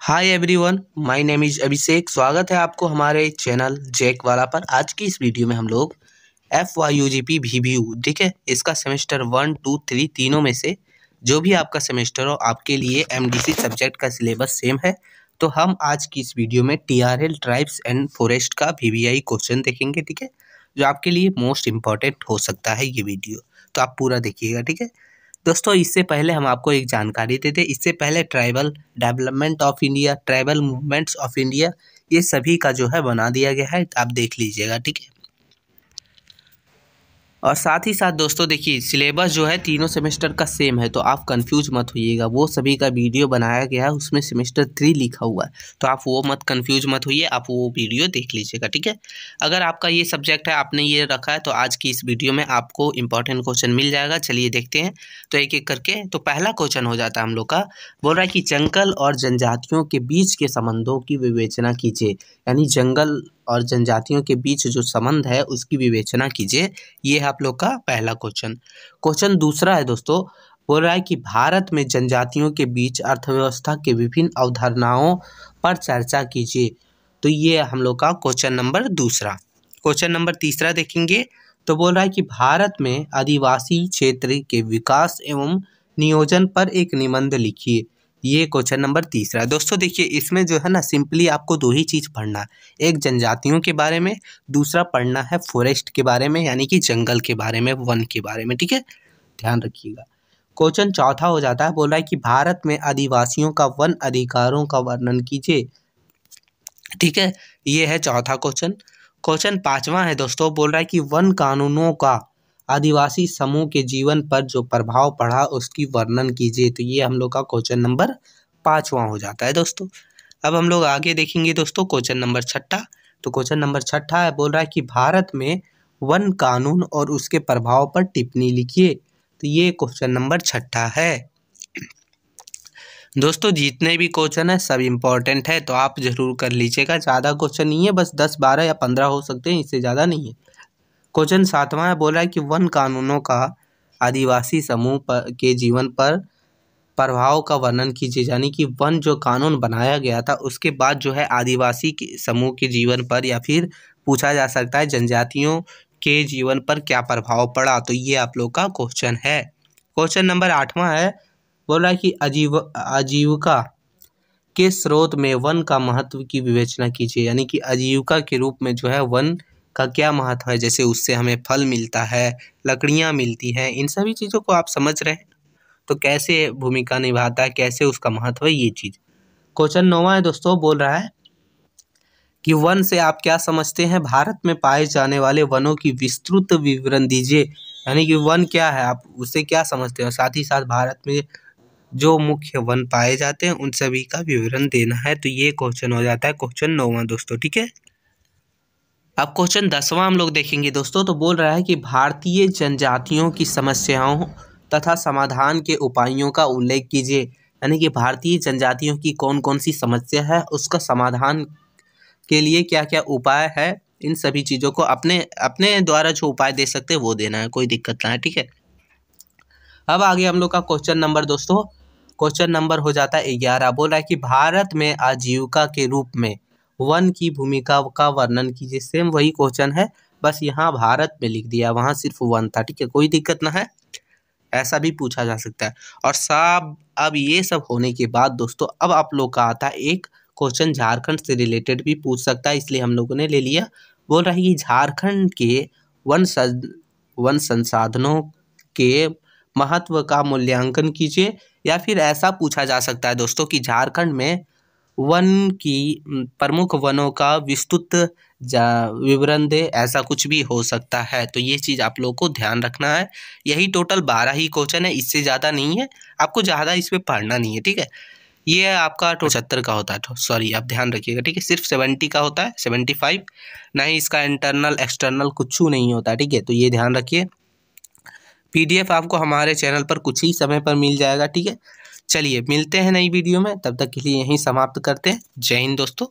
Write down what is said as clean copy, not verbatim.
Hi everyone, my name is Abhishek. स्वागत है आपको हमारे चैनल जैक वाला पर। आज की इस वीडियो में हम लोग FYUGP VBU, ठीक है, इसका सेमेस्टर 1, 2, 3 तीनों में से जो भी आपका सेमेस्टर हो आपके लिए MDC सब्जेक्ट का सिलेबस सेम है। तो हम आज की इस वीडियो में TRL ट्राइब्स एंड फॉरेस्ट का VBI क्वेश्चन देखेंगे, ठीक है, जो आपके लिए मोस्ट इम्पॉर्टेंट हो सकता है ये वीडियो। तो आप पूरा देखिएगा, ठीक है दोस्तों। इससे पहले हम आपको एक जानकारी देते, इससे पहले tribal development of India, tribal movements of India, ये सभी का जो है बना दिया गया है, आप देख लीजिएगा, ठीक है। और साथ ही साथ दोस्तों देखिए, सिलेबस जो है तीनों सेमेस्टर का सेम है, तो आप कंफ्यूज मत होइएगा। वो सभी का वीडियो बनाया गया है, उसमें सेमेस्टर 3 लिखा हुआ है, तो आप वो मत कंफ्यूज मत होइए, आप वो वीडियो देख लीजिएगा, ठीक है। अगर आपका ये सब्जेक्ट है, आपने ये रखा है, तो आज की इस वीडियो में आपको इंपॉर्टेंट क्वेश्चन मिल जाएगा। चलिए देखते हैं तो एक एक करके। तो पहला क्वेश्चन हो जाता है हम लोग का, बोल रहा है कि जंगल और जनजातियों के बीच के संबंधों की विवेचना कीजिए, यानी जंगल और जनजातियों के बीच जो संबंध है उसकी विवेचना कीजिए। ये है आप लोग का पहला क्वेश्चन। क्वेश्चन दूसरा है दोस्तों, बोल रहा है कि भारत में जनजातियों के बीच अर्थव्यवस्था के विभिन्न अवधारणाओं पर चर्चा कीजिए। तो ये हम लोग का क्वेश्चन नंबर दूसरा। क्वेश्चन नंबर तीसरा देखेंगे तो बोल रहा है कि भारत में आदिवासी क्षेत्र के विकास एवं नियोजन पर एक निबंध लिखिए। ये क्वेश्चन नंबर तीसरा है दोस्तों। देखिए इसमें जो है ना, सिंपली आपको दो ही चीज़ पढ़ना है, एक जनजातियों के बारे में, दूसरा पढ़ना है फॉरेस्ट के बारे में, यानी कि जंगल के बारे में, वन के बारे में, ठीक है, ध्यान रखिएगा। क्वेश्चन चौथा हो जाता है, बोल रहा है कि भारत में आदिवासियों का वन अधिकारों का वर्णन कीजिए, ठीक है, ये है चौथा क्वेश्चन। क्वेश्चन पांचवा है दोस्तों, बोल रहा है कि वन कानूनों का आदिवासी समूह के जीवन पर जो प्रभाव पड़ा उसकी वर्णन कीजिए। तो ये हम लोग का क्वेश्चन नंबर पांचवा हो जाता है दोस्तों। अब हम लोग आगे देखेंगे दोस्तों क्वेश्चन नंबर छठा। तो क्वेश्चन नंबर छठा है, बोल रहा है कि भारत में वन कानून और उसके प्रभाव पर टिप्पणी लिखिए। तो ये क्वेश्चन नंबर छठा है दोस्तों। जितने भी क्वेश्चन है सब इम्पोर्टेंट है, तो आप जरूर कर लीजिएगा। ज़्यादा क्वेश्चन नहीं है, बस 10, 12 या 15 हो सकते हैं, इससे ज़्यादा नहीं है। क्वेश्चन सातवां है, बोला है कि वन कानूनों का आदिवासी समूह के जीवन पर प्रभाव का वर्णन कीजिए, यानी कि वन जो कानून बनाया गया था उसके बाद जो है आदिवासी के समूह के जीवन पर, या फिर पूछा जा सकता है जनजातियों के जीवन पर क्या प्रभाव पड़ा। तो ये आप लोग का क्वेश्चन है। क्वेश्चन नंबर आठवां है, बोला है कि आजीविका के स्रोत में वन का महत्व की विवेचना कीजिए, यानी कि आजीविका के रूप में जो है वन का क्या महत्व है। जैसे उससे हमें फल मिलता है, लकड़ियाँ मिलती हैं, इन सभी चीज़ों को आप समझ रहे हैं, तो कैसे भूमिका निभाता है, कैसे उसका महत्व है, ये चीज़। क्वेश्चन 9वां है दोस्तों, बोल रहा है कि वन से आप क्या समझते हैं, भारत में पाए जाने वाले वनों की विस्तृत विवरण दीजिए, यानी कि वन क्या है, आप उससे क्या समझते हो, साथ ही साथ भारत में जो मुख्य वन पाए जाते हैं उन सभी का विवरण देना है। तो ये क्वेश्चन हो जाता है क्वेश्चन 9वां दोस्तों, ठीक है। अब क्वेश्चन 10वां हम लोग देखेंगे दोस्तों। तो बोल रहा है कि भारतीय जनजातियों की समस्याओं तथा समाधान के उपायों का उल्लेख कीजिए, यानी कि भारतीय जनजातियों की कौन कौन सी समस्या है, उसका समाधान के लिए क्या क्या उपाय है, इन सभी चीज़ों को अपने अपने द्वारा जो उपाय दे सकते हैं वो देना है, कोई दिक्कत ना है, ठीक है। अब आगे हम लोग का क्वेश्चन नंबर दोस्तों, क्वेश्चन नंबर हो जाता है 11। बोल रहा है कि भारत में आजीविका के रूप में वन की भूमिका का वर्णन कीजिए। सेम वही क्वेश्चन है, बस यहाँ भारत में लिख दिया, वहाँ सिर्फ वन था, ठीक है, कोई दिक्कत ना है, ऐसा भी पूछा जा सकता है। और सब अब ये सब होने के बाद दोस्तों, अब आप लोग का आता है एक क्वेश्चन झारखंड से रिलेटेड भी पूछ सकता है, इसलिए हम लोगों ने ले लिया। बोल रहा है कि झारखंड के वन संसाधनों के महत्व का मूल्यांकन कीजिए, या फिर ऐसा पूछा जा सकता है दोस्तों कि झारखंड में वन की प्रमुख वनों का विस्तृत विवरण दे, ऐसा कुछ भी हो सकता है। तो ये चीज़ आप लोग को ध्यान रखना है। यही टोटल 12 ही क्वेश्चन है, इससे ज़्यादा नहीं है, आपको ज़्यादा इस पर पढ़ना नहीं है, ठीक है। ये आपका 75 का होता है, सॉरी आप ध्यान रखिएगा, ठीक है, सिर्फ 70 का होता है, 75, ना ही इसका इंटरनल एक्सटर्नल कुछ नहीं होता, ठीक है, तो ये ध्यान रखिए। PDF आपको हमारे चैनल पर कुछ ही समय पर मिल जाएगा, ठीक है। चलिए मिलते हैं नई वीडियो में, तब तक के लिए यहीं समाप्त करते हैं। जय हिंद दोस्तों।